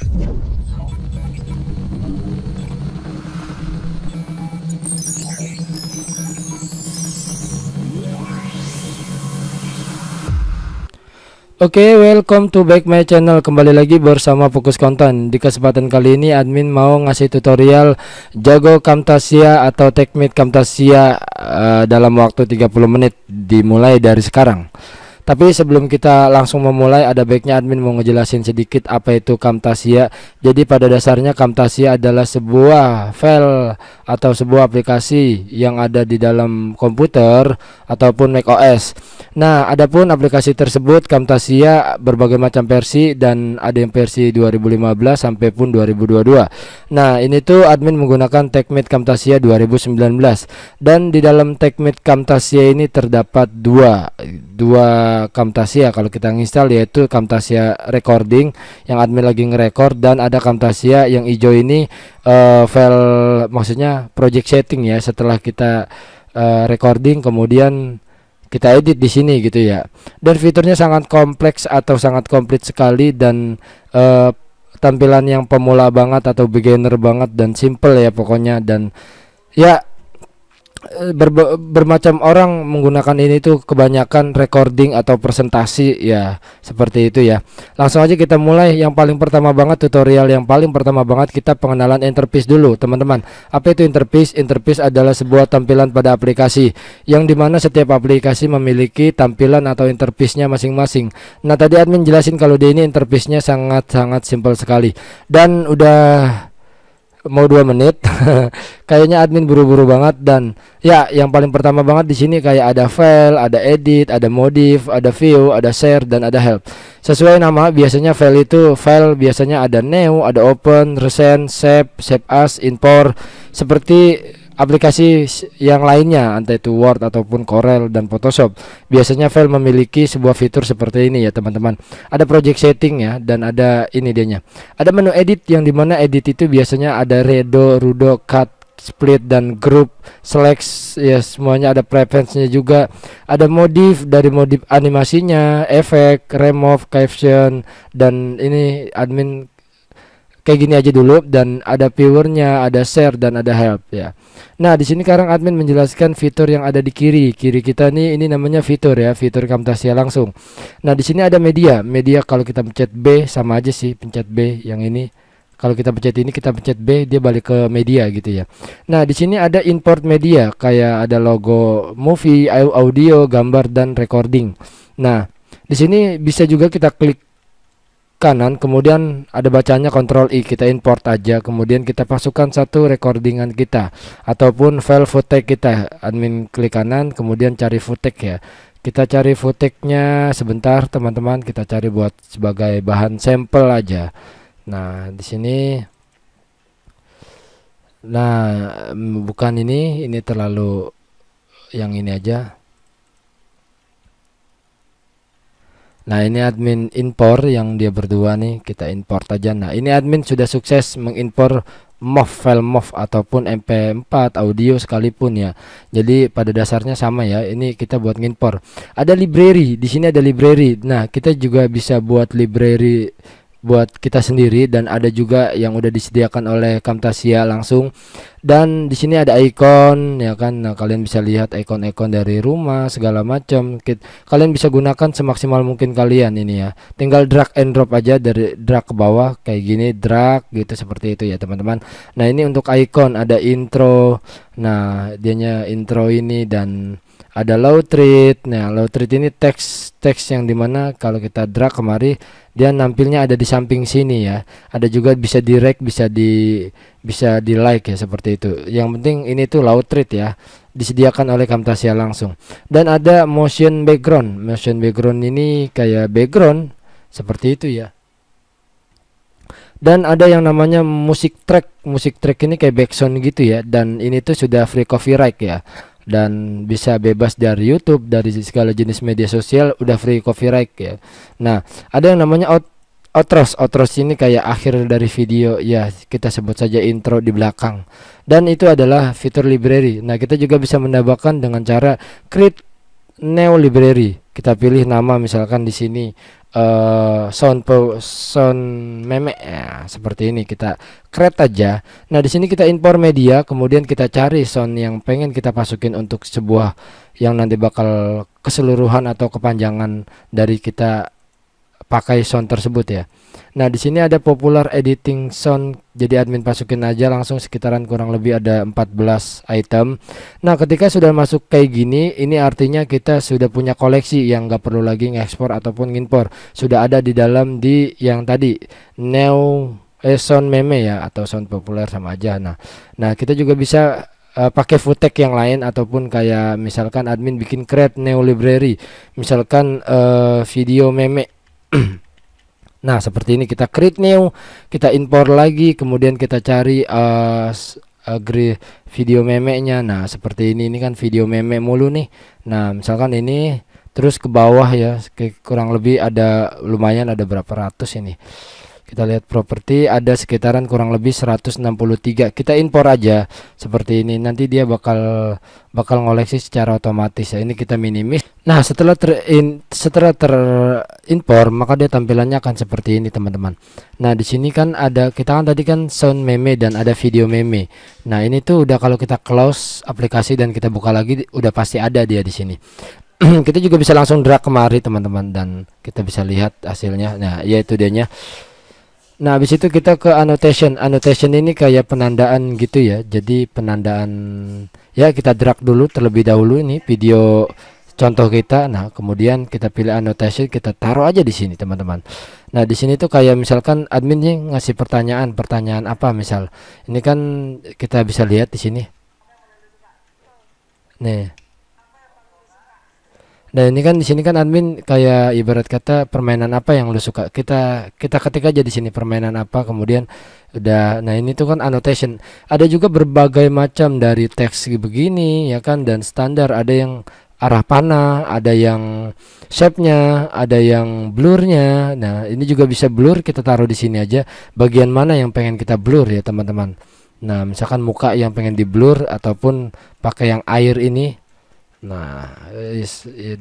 Oke, welcome to back my channel. Kembali lagi bersama Fokus Konten. Di kesempatan kali ini admin mau ngasih tutorial jago Camtasia atau teknik Camtasia dalam waktu 30 menit dimulai dari sekarang. Tapi sebelum kita langsung memulai, ada baiknya admin mau ngejelasin sedikit apa itu Camtasia. Jadi pada dasarnya Camtasia adalah sebuah file atau sebuah aplikasi yang ada di dalam komputer ataupun macOS. Nah, adapun aplikasi tersebut Camtasia berbagai macam versi dan ada yang versi 2015 sampai pun 2022. Nah, ini tuh admin menggunakan TechMate Camtasia 2019 dan di dalam TechMate Camtasia ini terdapat dua Camtasia kalau kita nginstal, yaitu Camtasia Recording yang admin lagi ngerekord, dan ada Camtasia yang hijau ini file, maksudnya project setting ya, setelah kita recording kemudian kita edit di sini gitu ya. Dan fiturnya sangat kompleks atau sangat komplit sekali, dan tampilan yang pemula banget atau beginner banget dan simple ya pokoknya. Dan ya bermacam orang menggunakan ini tuh, kebanyakan recording atau presentasi ya, seperti itu ya. Langsung aja kita mulai. Yang paling pertama banget, tutorial yang paling pertama banget, kita pengenalan interface dulu teman-teman. Apa itu interface? Interface adalah sebuah tampilan pada aplikasi, yang dimana setiap aplikasi memiliki tampilan atau interface-nya masing-masing. Nah, tadi admin jelasin kalau di ini interface-nya sangat-sangat simpel sekali, dan udah mau 2 menit. Kayaknya admin buru-buru banget. Dan ya, yang paling pertama banget di sini kayak ada file, ada edit, ada modif, ada view, ada share, dan ada help. Sesuai nama, biasanya file biasanya ada new, ada open, recent, save as, import, seperti aplikasi yang lainnya, entah itu Word ataupun Corel dan Photoshop. Biasanya file memiliki sebuah fitur seperti ini ya teman-teman. Ada project setting ya, dan ada ini dianya. Ada menu edit, yang dimana edit itu biasanya ada redo, rudo, cut, split, dan group, select ya, semuanya ada preference-nya juga. Ada modif, dari modif animasinya, efek, remove, caption, dan ini admin kayak gini aja dulu. Dan ada viewernya, ada share, dan ada help ya. Nah, di sini sekarang admin menjelaskan fitur yang ada di kiri kita nih. Ini namanya fitur ya, fitur Camtasia langsung. Nah, di sini ada media. Kalau kita pencet B sama aja sih, pencet B yang ini. Kalau kita pencet ini, kita pencet B, dia balik ke media gitu ya. Nah, di sini ada import media, kayak ada logo movie, audio, gambar, dan recording. Nah, di sini bisa juga kita klik kanan, kemudian ada bacanya Ctrl I, kita import aja, kemudian kita masukkan satu recordingan kita ataupun file footage kita. Admin klik kanan, kemudian cari footage ya. Kita cari footage-nya sebentar teman-teman, kita cari buat sebagai bahan sampel aja. Nah, di sini, nah bukan ini terlalu, yang ini aja. Nah, ini admin import yang dia berdua nih, kita import aja. Nah, ini admin sudah sukses mengimpor MOV, file MOV ataupun MP4 audio sekalipun ya. Jadi pada dasarnya sama ya. Ini kita buat ngimpor. Ada library, di sini ada library. Nah, kita juga bisa buat library buat kita sendiri, dan ada juga yang udah disediakan oleh Camtasia langsung. Dan di sini ada icon ya kan. Nah, kalian bisa lihat icon-icon dari rumah segala macam. Kalian bisa gunakan semaksimal mungkin kalian ini ya. Tinggal drag and drop aja, dari drag ke bawah kayak gini, drag gitu, seperti itu ya teman-teman. Nah, ini untuk icon, ada intro. Nah, dianya intro ini, dan ada low treat. Nah, low treat ini teks yang dimana kalau kita drag kemari, dia nampilnya ada di samping sini ya. Ada juga bisa direct, bisa di like ya, seperti itu. Yang penting ini tuh low treat ya, disediakan oleh Camtasia langsung. Dan ada motion background. Motion background ini kayak background seperti itu ya. Dan ada yang namanya music track. Music track ini kayak background gitu ya, dan ini tuh sudah free copyright ya, dan bisa bebas dari YouTube, dari segala jenis media sosial, udah free copyright ya. Nah, ada yang namanya outros. Outros ini kayak akhir dari video ya, kita sebut saja intro di belakang. Dan itu adalah fitur library. Nah, kita juga bisa menambahkan dengan cara create new library. Kita pilih nama, misalkan di sini sound meme ya, seperti ini kita create aja. Nah di sini kita impor media, kemudian kita cari sound yang pengen kita masukin untuk sebuah yang nanti bakal keseluruhan atau kepanjangan dari kita pakai sound tersebut ya. Nah di sini ada popular editing sound, jadi admin masukin aja langsung sekitaran kurang lebih ada 14 item. Nah ketika sudah masuk kayak gini, ini artinya kita sudah punya koleksi yang nggak perlu lagi ngekspor ataupun ngimpor, sudah ada di dalam di yang tadi sound meme ya, atau sound populer sama aja. Nah kita juga bisa pakai footage yang lain, ataupun kayak misalkan admin bikin create new library, misalkan video meme. Nah seperti ini kita create new, kita impor lagi, kemudian kita cari video memenya. Nah seperti ini kan video meme mulu nih. Nah misalkan ini terus ke bawah ya, kurang lebih ada lumayan, ada berapa ratus ini. Kita lihat properti, ada sekitaran kurang lebih 163. Kita impor aja seperti ini, nanti dia bakal ngoleksi secara otomatis ya. Ini kita minimis. Nah setelah terimpor, maka dia tampilannya akan seperti ini teman-teman. Nah di sini kan ada, kita kan tadi kan sound meme dan ada video meme. Nah ini tuh udah kalau kita close aplikasi dan kita buka lagi, udah pasti ada dia di sini. Kita juga bisa langsung drag kemari teman-teman, dan kita bisa lihat hasilnya. Nah yaitu dianya. Nah habis itu kita ke annotation. Annotation ini kayak penandaan gitu ya, jadi penandaan ya, kita drag dulu terlebih dahulu ini video contoh kita. Nah kemudian kita pilih annotation, kita taruh aja di sini teman-teman. Nah di sini tuh kayak misalkan adminnya ngasih pertanyaan apa, misal ini kan kita bisa lihat di sini nih. Nah ini kan di sini kan admin kayak ibarat kata permainan apa yang lu suka, kita ketik aja di sini permainan apa, kemudian udah. Nah ini tuh kan annotation, ada juga berbagai macam dari teks begini ya kan, dan standar, ada yang arah panah, ada yang shape-nya, ada yang blurnya. Nah ini juga bisa blur, kita taruh di sini aja bagian mana yang pengen kita blur ya teman-teman. Nah misalkan muka yang pengen di blur, ataupun pakai yang air ini. Nah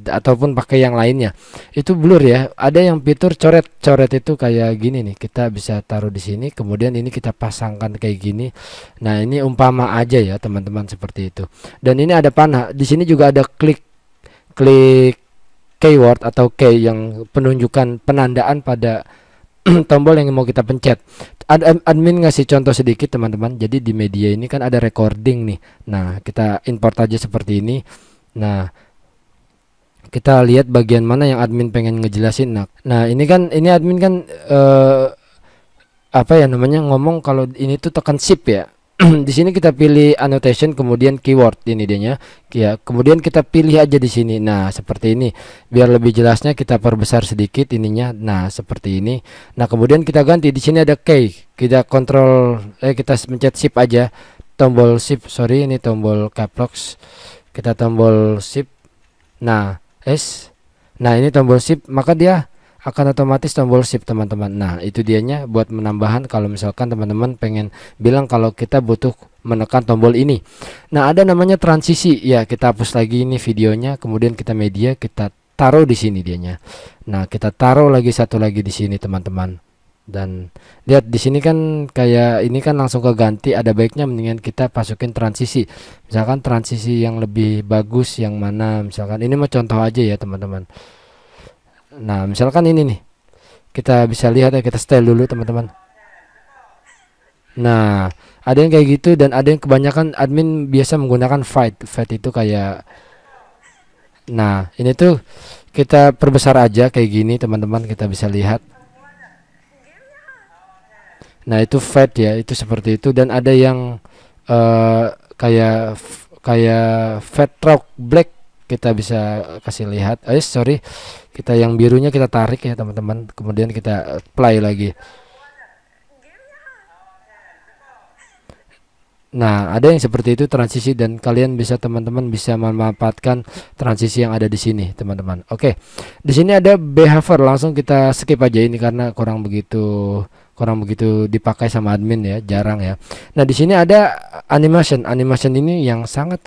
ataupun pakai yang lainnya itu blur ya. Ada yang fitur coret itu kayak gini nih, kita bisa taruh di sini, kemudian ini kita pasangkan kayak gini. Nah ini umpama aja ya teman-teman, seperti itu. Dan ini ada panah di sini, juga ada klik keyword atau key yang penunjukan penandaan pada tombol yang mau kita pencet. Admin ngasih contoh sedikit teman-teman. Jadi di media ini kan ada recording nih. Nah kita import aja seperti ini. Nah kita lihat bagian mana yang admin pengen ngejelasin. Nah ini admin kan apa ya namanya, ngomong kalau ini tuh tekan shift ya. Di sini kita pilih annotation, kemudian keyword ini dianya ya, kemudian kita pilih aja di sini. Nah seperti ini, biar lebih jelasnya kita perbesar sedikit ininya. Nah seperti ini. Nah kemudian kita ganti, di sini ada key, kita kontrol kita pencet shift aja, tombol shift, sorry ini tombol caps lock, kita tombol shift. Nah nah ini tombol shift, maka dia akan otomatis tombol shift teman-teman. Nah itu dianya buat menambahan kalau misalkan teman-teman pengen bilang kalau kita butuh menekan tombol ini. Nah ada namanya transisi ya, kita hapus lagi ini videonya, kemudian kita media, kita taruh di sini dianya. Nah kita taruh lagi satu lagi di sini teman-teman. Dan lihat di sini kan kayak ini kan langsung keganti, ada baiknya mendingan kita masukin transisi. Misalkan transisi yang lebih bagus yang mana, misalkan ini mau contoh aja ya teman-teman. Nah misalkan ini nih, kita bisa lihat ya, kita style dulu teman-teman. Nah ada yang kayak gitu, dan ada yang kebanyakan admin biasa menggunakan fade itu kayak. Nah ini tuh kita perbesar aja kayak gini teman-teman, kita bisa lihat. Nah itu fade ya, itu seperti itu. Dan ada yang kayak fade rock black, kita bisa kasih lihat. Sorry, kita yang birunya kita tarik ya teman-teman, kemudian kita play lagi. Nah ada yang seperti itu transisi, dan kalian bisa teman-teman bisa memanfaatkan transisi yang ada di sini teman-teman. Oke, di sini ada behavior, langsung kita skip aja ini karena kurang begitu dipakai sama admin ya, jarang ya. Nah di sini ada animation ini yang sangat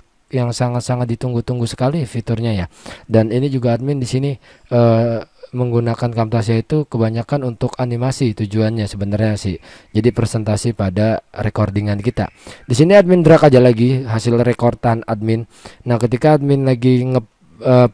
ditunggu-tunggu sekali fiturnya ya. Dan ini juga admin di sini menggunakan Camtasia itu kebanyakan untuk animasi tujuannya sebenarnya sih. Jadi presentasi pada recordingan kita. Di sini admin drag aja lagi hasil rekordan admin. Nah, ketika admin lagi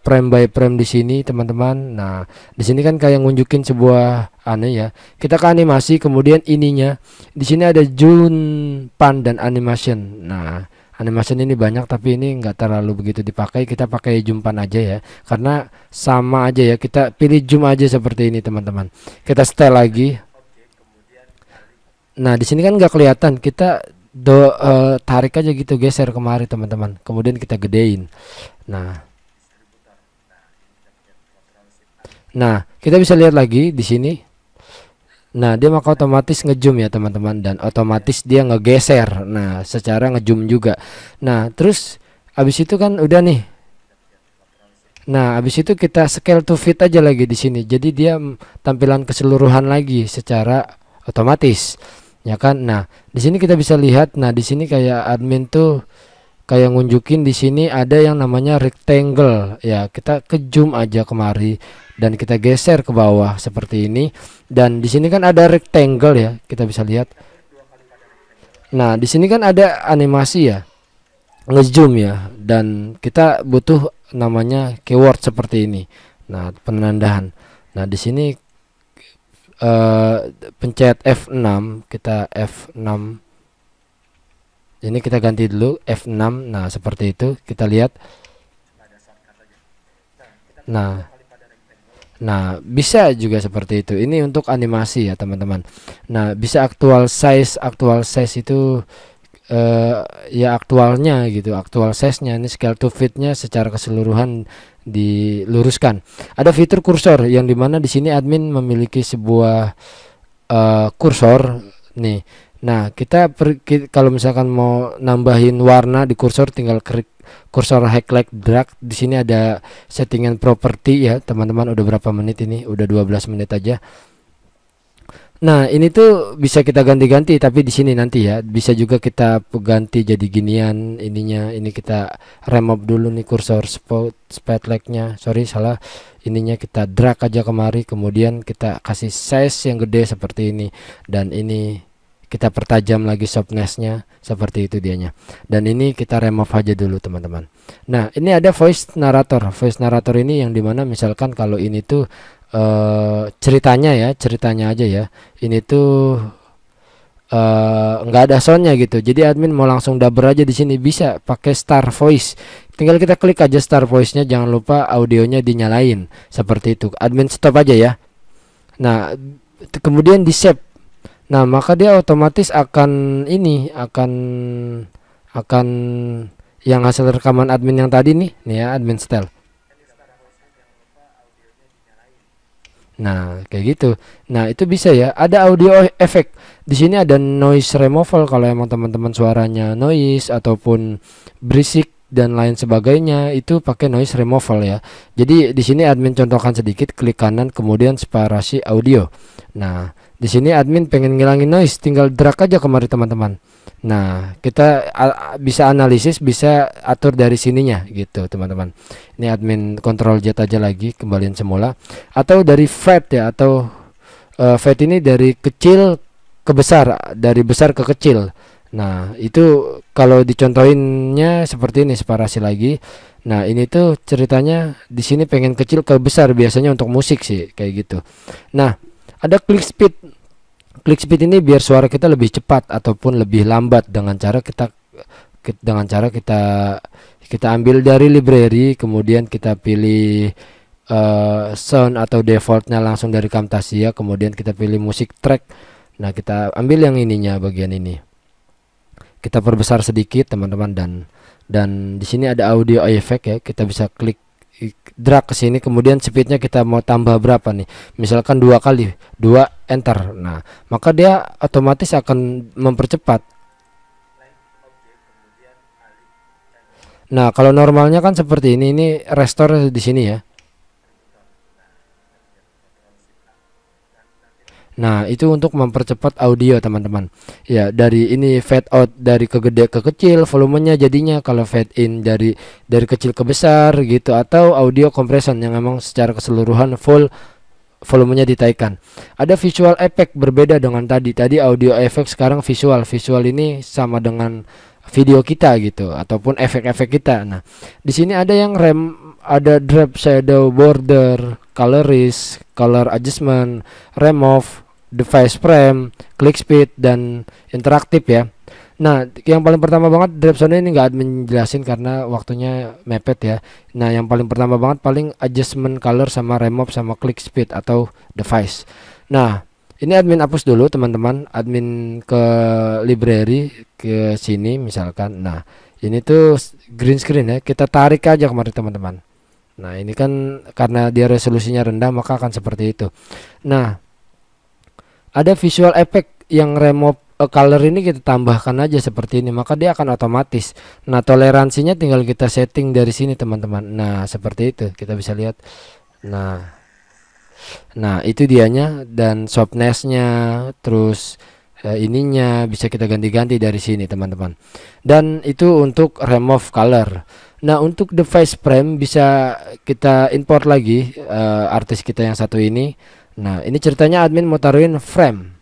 frame by frame di sini teman-teman. Nah, di sini kan kayak ngunjukin sebuah aneh ya. Kita ke animasi, kemudian ininya di sini ada June Pan dan animation. Nah, animation ini banyak tapi ini enggak terlalu begitu dipakai. Kita pakai June Pan aja ya, karena sama aja ya. Kita pilih zoom aja seperti ini teman-teman. Kita setel lagi. Nah, di sini kan nggak kelihatan. Kita tarik aja gitu, geser kemari teman-teman. Kemudian kita gedein. Nah, kita bisa lihat lagi di sini. Nah, dia maka otomatis ngezoom ya teman-teman, dan otomatis dia ngegeser. Nah, secara ngezoom juga. Nah, terus abis itu kan udah nih. Nah, abis itu kita scale to fit aja lagi di sini. Jadi dia tampilan keseluruhan lagi secara otomatis. Ya kan? Nah, di sini kita bisa lihat. Nah, di sini kayak admin tuh kayak ngunjukin di sini ada yang namanya rectangle ya. Kita ke zoom aja kemari dan kita geser ke bawah seperti ini. Dan di sini kan ada rectangle ya, kita bisa lihat. Nah, di sini kan ada animasi ya, ngezoom ya, dan kita butuh namanya keyword seperti ini. Nah, penandaan. Nah, di sini pencet F6, kita F6. Ini kita ganti dulu F6. Nah, seperti itu kita lihat. Nah, bisa juga seperti itu. Ini untuk animasi ya, teman-teman. Nah, bisa actual size itu ya aktualnya gitu, actual size-nya. Ini scale to fit-nya secara keseluruhan diluruskan. Ada fitur kursor yang dimana di sini admin memiliki sebuah kursor nih. Nah, kalau misalkan mau nambahin warna di kursor, tinggal klik kursor highlight drag. Di sini ada settingan properti ya, teman-teman. Udah berapa menit ini? Udah 12 menit aja. Nah, ini tuh bisa kita ganti-ganti, tapi di sini nanti ya. Bisa juga kita ganti jadi ginian ininya. Ini kita remove dulu nih kursor spotlight-nya. Sorry, salah. Ininya kita drag aja kemari, kemudian kita kasih size yang gede seperti ini, dan ini kita pertajam lagi softness-nya seperti itu dianya. Dan ini kita remove aja dulu teman-teman. Nah, ini ada voice narrator. Voice narrator ini yang dimana misalkan kalau ini tuh ceritanya aja ya. Ini tuh nggak ada soundnya gitu. Jadi admin mau langsung dubber aja di sini, bisa pakai star voice. Tinggal kita klik aja star voice-nya, jangan lupa audionya dinyalain seperti itu. Admin stop aja ya. Nah, kemudian di save. Nah, maka dia otomatis akan yang hasil rekaman admin yang tadi nih ya, admin style. Nah, kayak gitu. Nah, itu bisa ya. Ada audio effect. Di sini ada noise removal kalau emang teman-teman suaranya noise ataupun berisik dan lain sebagainya, itu pakai noise removal ya. Jadi di sini admin contohkan sedikit, klik kanan kemudian separasi audio. Nah, di sini admin pengen ngilangin noise, tinggal drag aja kemari teman-teman. Nah, kita bisa analisis, bisa atur dari sininya gitu teman-teman. Ini admin Ctrl Z aja lagi, kembaliin semula. Atau dari fade ya, atau fade ini dari kecil ke besar, dari besar ke kecil. Nah, itu kalau dicontohinnya seperti ini, separasi lagi. Nah, ini tuh ceritanya di sini pengen kecil ke besar, biasanya untuk musik sih kayak gitu. Nah, ada click speed. Click speed ini biar suara kita lebih cepat ataupun lebih lambat dengan cara kita ambil dari library, kemudian kita pilih sound atau defaultnya langsung dari Camtasia, kemudian kita pilih music track. Nah, kita ambil yang ininya, bagian ini. Kita perbesar sedikit teman-teman, dan di sini ada audio effect ya. Kita bisa klik drag ke sini, kemudian speednya kita mau tambah berapa nih, misalkan 2 kali, 2 enter. Nah, maka dia otomatis akan mempercepat. Nah, kalau normalnya kan seperti ini restore di sini ya. Nah, itu untuk mempercepat audio teman-teman. Ya, dari ini fade out dari ke gede ke kecil volumenya, jadinya kalau fade in dari kecil ke besar gitu, atau audio compression yang memang secara keseluruhan full volumenya ditaikkan. Ada visual effect berbeda dengan tadi audio effect, sekarang visual. Visual ini sama dengan video kita gitu ataupun efek-efek kita. Nah, di sini ada yang ada drop, shadow, border, colorist, color adjustment, remove, device frame, click speed, dan interaktif ya. Nah, yang paling pertama banget drop sound ini nggak admin jelasin karena waktunya mepet ya. Nah, yang paling pertama banget paling adjustment color sama remove sama click speed atau device. Nah, ini admin hapus dulu teman-teman. Admin ke library ke sini misalkan. Nah, ini tuh green screen ya. Kita tarik aja kemarin teman-teman. Nah, ini kan karena dia resolusinya rendah maka akan seperti itu. Nah, ada visual effect yang remove color ini kita tambahkan aja seperti ini, maka dia akan otomatis. Nah, toleransinya tinggal kita setting dari sini teman-teman. Nah, seperti itu kita bisa lihat. Nah itu dianya, dan softnessnya, terus ininya bisa kita ganti-ganti dari sini teman-teman. Dan itu untuk remove color. Nah, untuk device frame bisa kita import lagi artis kita yang satu ini. Nah, ini ceritanya admin mau taruhin frame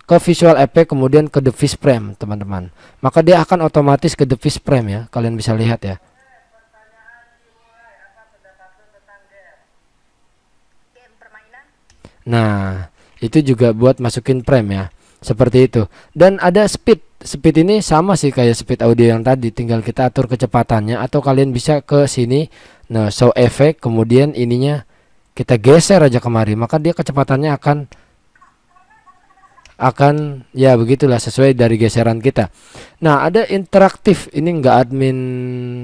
ke visual effect, kemudian ke device frame teman-teman, maka dia akan otomatis ke device frame ya, kalian bisa lihat ya. Nah, itu juga buat masukin frame ya, seperti itu. Dan ada speed ini sama sih kayak speed audio yang tadi, tinggal kita atur kecepatannya, atau kalian bisa ke sini, nah show effect, kemudian ininya kita geser aja kemari, maka dia kecepatannya akan ya begitulah sesuai dari geseran kita. Nah, ada interaktif, ini enggak admin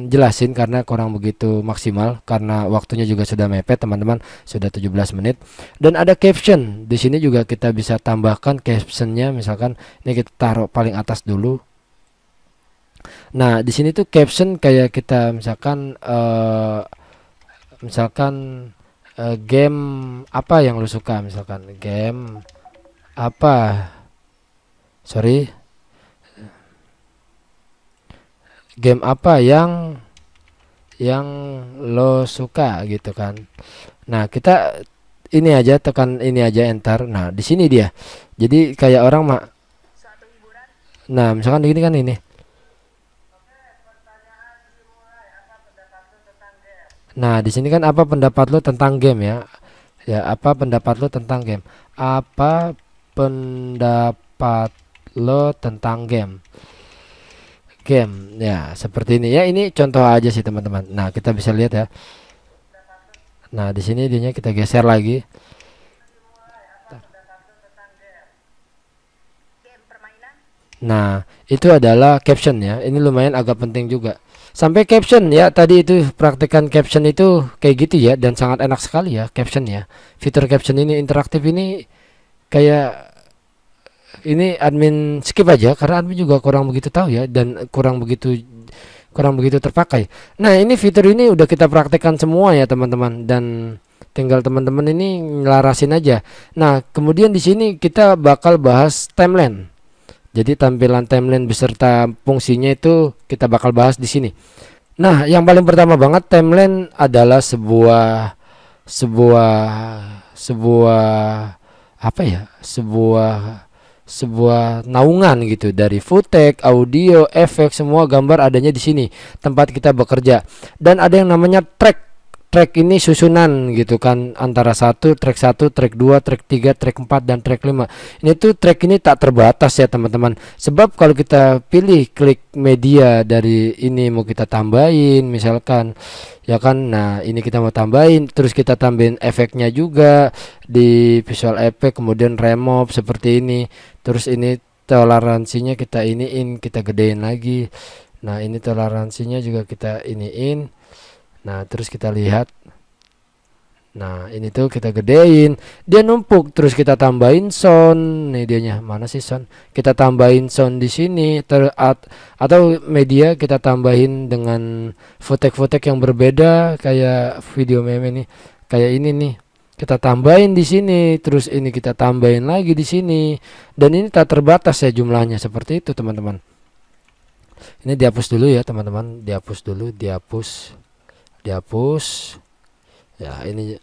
jelasin karena kurang begitu maksimal karena waktunya juga sudah mepet teman-teman, sudah 17 menit. Dan ada caption, di sini juga kita bisa tambahkan captionnya, misalkan ini kita taruh paling atas dulu. Nah, di sini tuh caption kayak kita misalkan game apa yang lu suka, misalkan game apa, game apa yang lo suka gitu kan. Nah, kita ini aja, tekan ini aja enter. Nah, di sini dia jadi kayak orang nah misalkan begini kan ini. Nah, di sini kan apa pendapat lo tentang game ya. Ya, apa pendapat lo tentang game? Apa pendapat lo tentang game ya, seperti ini ya. Ini contoh aja sih teman-teman. Nah, kita bisa lihat ya. Nah, di sini dia kita geser lagi. Nah, itu adalah caption ya. Ini lumayan agak penting juga. Sampai caption ya, tadi itu praktekan caption itu kayak gitu ya, dan sangat enak sekali ya caption ya. Fitur caption ini interaktif ini kayak ini admin skip aja karena admin juga kurang begitu tahu ya, dan kurang begitu terpakai. Nah, ini fitur ini udah kita praktekkan semua ya teman-teman, dan tinggal teman-teman ini ngelarasin aja. Nah, kemudian di sini kita bakal bahas timeline. Jadi tampilan timeline beserta fungsinya itu kita bakal bahas di sini. Nah, yang paling pertama banget, timeline adalah sebuah apa ya, sebuah naungan gitu dari footage, audio, efek, semua gambar adanya di sini tempat kita bekerja. Dan ada yang namanya track ini susunan gitu kan, antara track 1, track 2, track 3, track 4, dan track 5. Ini tuh track ini tak terbatas ya teman-teman, sebab kalau kita pilih klik media dari ini mau kita tambahin misalkan ya kan. Nah, ini kita mau tambahin, terus kita tambahin efeknya juga di visual effect, kemudian remove seperti ini. Terus ini toleransinya kita iniin, kita gedein lagi. Nah, ini toleransinya juga kita iniin. Nah, terus kita lihat. Nah, ini tuh kita gedein, dia numpuk, terus kita tambahin sound. Nih dianya, mana sih sound? Kita tambahin sound di sini, atau media kita tambahin dengan footage yang berbeda kayak video meme nih. Kayak ini nih. Kita tambahin di sini, terus ini kita tambahin lagi di sini. Dan ini tak terbatas ya jumlahnya, seperti itu teman-teman. Ini dihapus dulu ya teman-teman, dihapus ya ini.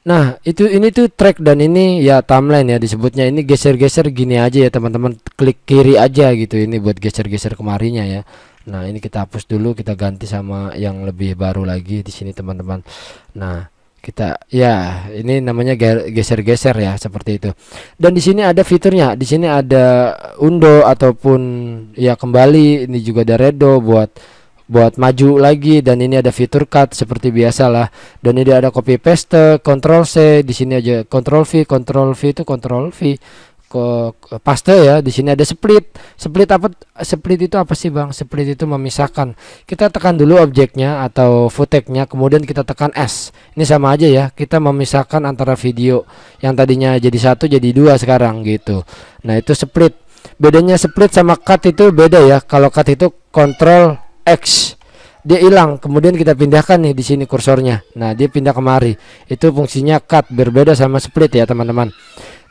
Nah, ini tuh track dan ini ya timeline ya disebutnya. Ini geser-geser gini aja ya teman-teman, klik kiri aja gitu ini buat geser-geser kemarinya ya. Nah, ini kita hapus dulu, kita ganti sama yang lebih baru lagi di sini teman-teman. Nah, kita ya ini namanya geser-geser ya seperti itu. Dan di sini ada fiturnya. Di sini ada undo ataupun ya kembali. Ini juga ada redo buat maju lagi, dan ini ada fitur cut seperti biasa lah. Dan ini ada copy paste, Ctrl C, di sini aja Ctrl V itu Ctrl V paste ya. Di sini ada split. Split itu apa sih Bang? Split itu memisahkan. Kita tekan dulu objeknya atau footage-nya, kemudian kita tekan S. Ini sama aja ya, kita memisahkan antara video yang tadinya jadi satu jadi dua sekarang gitu. Nah, itu split. Bedanya split sama cut itu beda ya. Kalau cut itu Ctrl X, dia hilang, kemudian kita pindahkan nih di sini kursornya. Nah, dia pindah kemari. Itu fungsinya cut, berbeda sama split ya teman-teman.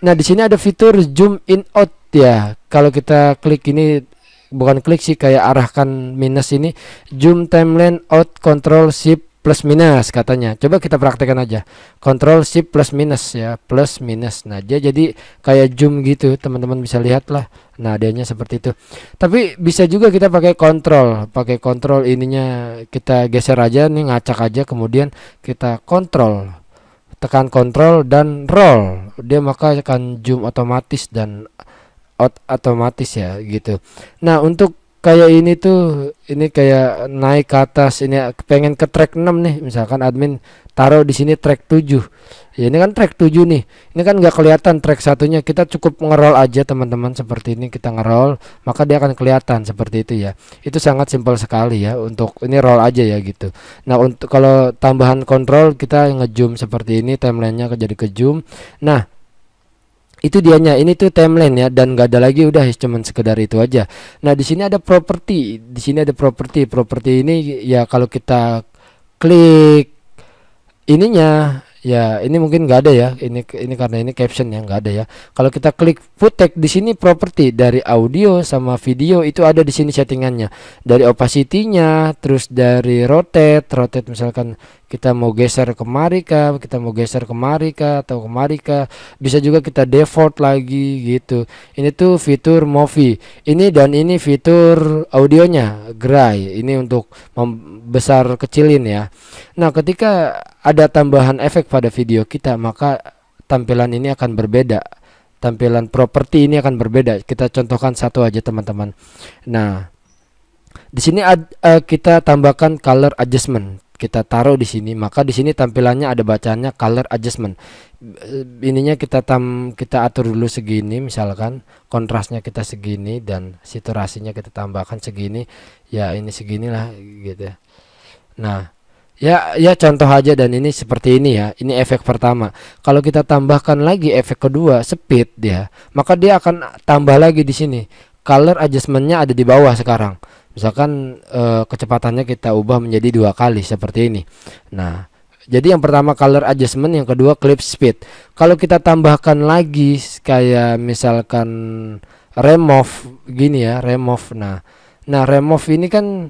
Nah, di sini ada fitur zoom in out ya. Kalau kita klik ini, bukan klik sih, kayak arahkan minus ini, zoom timeline out Ctrl Shift plus minus katanya. Coba kita praktekkan aja. Ctrl Shift plus minus ya, plus minus. Nah, dia jadi kayak zoom gitu, teman-teman bisa lihat lah. Nah, adanya seperti itu. Tapi bisa juga kita pakai kontrol ininya, kita geser aja nih, ngacak aja, kemudian kita kontrol, tekan kontrol dan roll. Dia maka akan zoom otomatis dan out otomatis ya gitu. Nah, untuk kayak ini tuh, ini kayak naik ke atas, ini pengen ke track 6 nih, misalkan admin taruh di sini track 7 ya. Ini kan track 7 nih, ini kan nggak kelihatan track satunya. Kita cukup ngerol aja teman-teman, seperti ini kita ngerol, maka dia akan kelihatan seperti itu ya. Itu sangat simpel sekali ya, untuk ini roll aja ya gitu. Nah, untuk kalau tambahan kontrol, kita ngezoom seperti ini, timelinenya jadi ke zoom. Nah, itu dianya, ini tuh timeline ya, dan gak ada lagi, udah cuman sekedar itu aja. Nah, di sini ada properti, properti ini ya. Kalau kita klik ininya ya, ini mungkin nggak ada ya, ini karena ini caption ya, nggak ada ya. Kalau kita klik footage di sini, properti dari audio sama video itu ada di sini settingannya, dari opacity-nya, terus dari rotate misalkan kita mau geser kemari kah, atau kemari kah, bisa juga kita default lagi gitu. Ini tuh fitur movie ini, dan ini fitur audionya gray, ini untuk membesar kecilin ya. Nah, ketika ada tambahan efek pada video kita, maka tampilan ini akan berbeda, tampilan properti ini akan berbeda. Kita contohkan satu aja teman-teman. Nah, di sini kita tambahkan color adjustment, kita taruh di sini, maka di sini tampilannya ada bacaannya color adjustment. Ininya kita atur dulu segini, misalkan kontrasnya kita segini dan saturasinya kita tambahkan segini ya, ini seginilah gitu. Nah, ya contoh aja, dan ini seperti ini ya. Ini efek pertama. Kalau kita tambahkan lagi efek kedua, speed dia, maka dia akan tambah lagi di sini. Color adjustmentnya ada di bawah sekarang. Misalkan kecepatannya kita ubah menjadi 2 kali seperti ini. Nah, jadi yang pertama color adjustment, yang kedua clip speed. Kalau kita tambahkan lagi kayak misalkan remove gini ya, remove. Nah, remove ini kan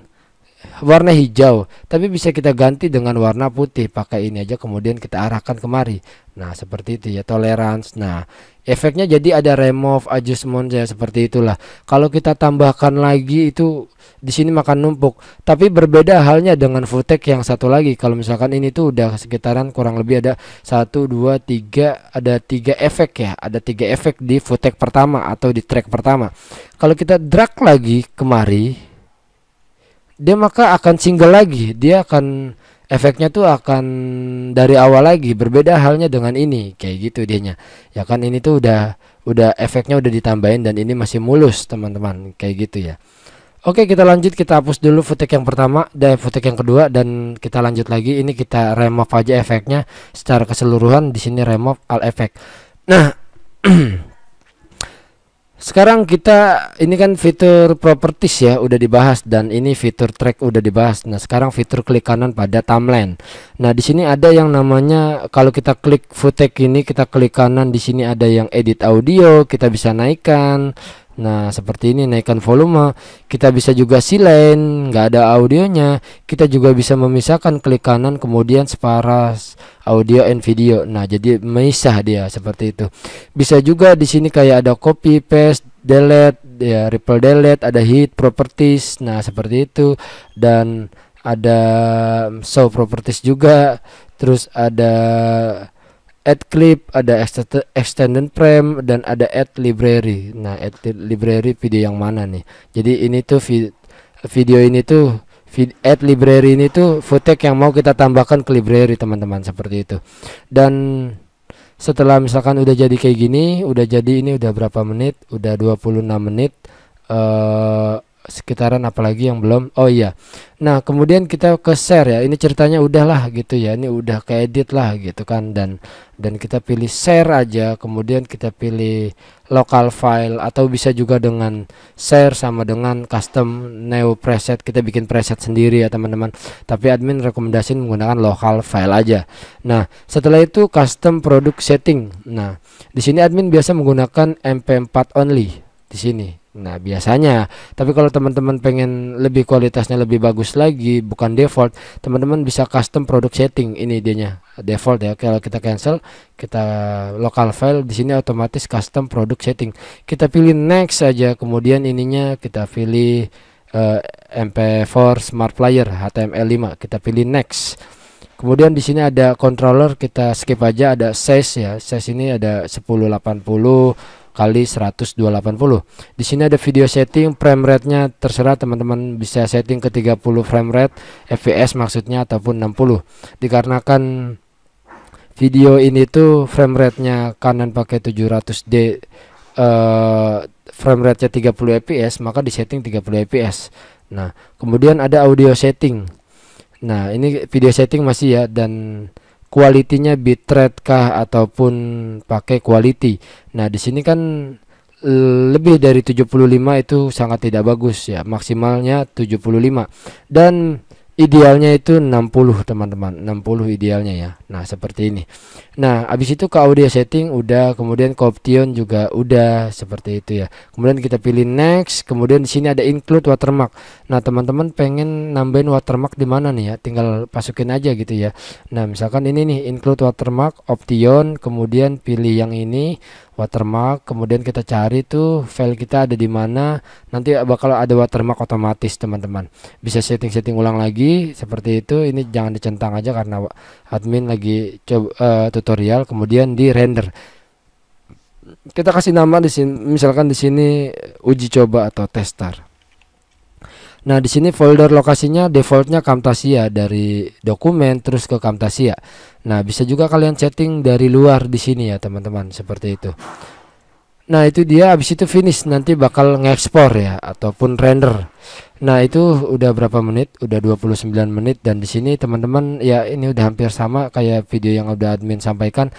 warna hijau, tapi bisa kita ganti dengan warna putih, pakai ini aja, kemudian kita arahkan kemari. Nah, seperti itu ya, tolerance. Nah, efeknya jadi ada remove, adjustment ya, seperti itulah. Kalau kita tambahkan lagi itu di sini makan numpuk. Tapi berbeda halnya dengan footage yang satu lagi. Kalau misalkan ini tuh udah sekitaran kurang lebih ada 1 2 3, ada 3 efek ya, ada 3 efek di footage pertama atau di track pertama. Kalau kita drag lagi kemari, dia maka akan single lagi, dia akan efeknya tuh akan dari awal lagi. Berbeda halnya dengan ini, kayak gitu dianya ya kan. Ini tuh udah efeknya udah ditambahin, dan ini masih mulus teman-teman, kayak gitu ya. Oke, kita lanjut, kita hapus dulu footage yang pertama dan footage yang kedua, dan kita lanjut lagi. Ini kita remove aja efeknya secara keseluruhan, di sini remove all effect. Nah, sekarang kita, ini kan fitur properties ya udah dibahas, dan ini fitur track udah dibahas. Nah, sekarang fitur klik kanan pada timeline. Nah, di sini ada yang namanya, kalau kita klik footage ini, kita klik kanan, di sini ada yang edit audio, kita bisa naikkan, Nah, seperti ini, naikkan volume. Kita bisa juga silent, nggak ada audionya. Kita juga bisa memisahkan, klik kanan kemudian separas audio and video. Nah, jadi memisah dia seperti itu. Bisa juga di sini kayak ada copy, paste, delete, ya, ripple delete, ada hit properties. Nah, seperti itu. Dan ada show properties juga. Terus ada add clip, ada extended frame, dan ada add library. Nah, add library video yang mana nih? Jadi ini tuh video ini tuh add library ini tuh footage yang mau kita tambahkan ke library, teman-teman, seperti itu. Dan setelah misalkan udah jadi kayak gini, udah jadi, ini udah berapa menit? Udah 26 menit. Sekitaran, apalagi yang belum. Oh iya, nah kemudian kita ke share ya. Ini ceritanya udahlah gitu ya, ini udah ke edit lah gitu kan. Dan kita pilih share aja, kemudian kita pilih local file, atau bisa juga dengan share sama dengan custom new preset. Kita bikin preset sendiri ya teman-teman, tapi admin rekomendasi menggunakan local file aja. Nah, setelah itu custom product setting. Nah, di sini admin biasa menggunakan MP4 only di sini. Nah, biasanya, tapi kalau teman-teman pengen lebih kualitasnya lebih bagus lagi, bukan default, teman-teman bisa custom product setting. Ini idenya default ya. Kalau kita cancel, kita local file, di sini otomatis custom product setting. Kita pilih next saja, kemudian ininya kita pilih MP4 Smart Player HTML5, kita pilih next. Kemudian di sini ada controller, kita skip aja, ada size ya. Size ini ada 1080 kali 10280. Di sini ada video setting, frame rate-nya terserah teman-teman, bisa setting ke 30 frame rate, fps maksudnya, ataupun 60. Dikarenakan video ini tuh frame rate-nya kanan pakai 700D, frame rate-nya 30 fps, maka di setting 30 fps. Nah, kemudian ada audio setting. Nah, ini video setting masih ya, dan kualitinya bitrate kah ataupun pakai quality. Nah, di sini kan lebih dari 75 itu sangat tidak bagus ya, maksimalnya 75, dan idealnya itu 60 teman-teman, 60 idealnya ya. Nah, seperti ini. Nah, habis itu ke audio setting udah, kemudian ke option juga udah, seperti itu ya. Kemudian kita pilih next, kemudian di sini ada include watermark. Nah, teman-teman pengen nambahin watermark di mana nih ya, tinggal masukin aja gitu ya. Nah, misalkan ini nih, include watermark, option, kemudian pilih yang ini watermark, kemudian kita cari tuh file kita ada di mana, nanti bakal ada watermark otomatis teman-teman. Bisa setting-setting ulang lagi seperti itu. Ini jangan dicentang aja karena admin lagi coba tutorial. Kemudian di render, kita kasih nama di sini, misalkan di sini uji coba atau tester. Nah, di sini folder lokasinya defaultnya Camtasia, dari dokumen terus ke Camtasia. Nah, bisa juga kalian setting dari luar di sini ya teman-teman, seperti itu. Nah, itu dia. Habis itu finish, nanti bakal ngekspor ya ataupun render. Nah, itu udah berapa menit? Udah 29 menit. Dan di sini teman-teman ya, ini udah hampir sama kayak video yang udah admin sampaikan.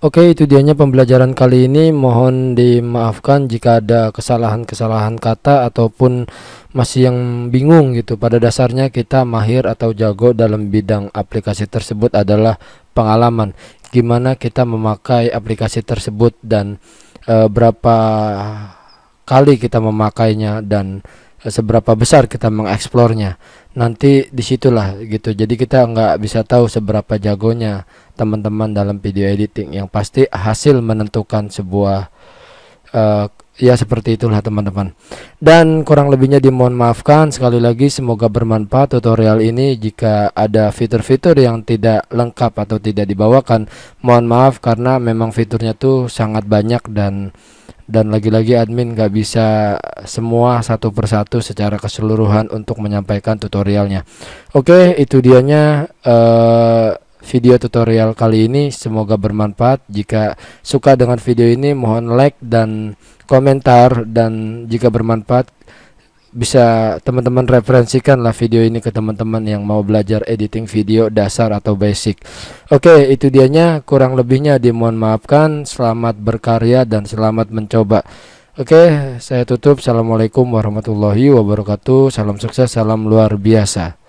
Oke, itu dianya pembelajaran kali ini. Mohon dimaafkan jika ada kesalahan-kesalahan kata ataupun masih yang bingung gitu. Pada dasarnya kita mahir atau jago dalam bidang aplikasi tersebut adalah pengalaman. Gimana kita memakai aplikasi tersebut dan berapa kali kita memakainya dan seberapa besar kita mengeksplornya. Nanti disitulah gitu. Jadi kita nggak bisa tahu seberapa jagonya teman-teman dalam video editing. Yang pasti hasil menentukan sebuah ya seperti itulah teman-teman. Dan kurang lebihnya dimohon maafkan. Sekali lagi semoga bermanfaat tutorial ini. Jika ada fitur-fitur yang tidak lengkap atau tidak dibawakan, mohon maaf karena memang fiturnya tuh sangat banyak, dan lagi-lagi admin gak bisa semua satu persatu secara keseluruhan untuk menyampaikan tutorialnya. Oke, itu dianya video tutorial kali ini. Semoga bermanfaat. Jika suka dengan video ini mohon like dan komentar, dan jika bermanfaat bisa teman-teman referensikanlah video ini ke teman-teman yang mau belajar editing video dasar atau basic. Oke, itu dianya. Kurang lebihnya dimohon maafkan. Selamat berkarya dan selamat mencoba. Oke, saya tutup. Assalamualaikum warahmatullahi wabarakatuh. Salam sukses, salam luar biasa.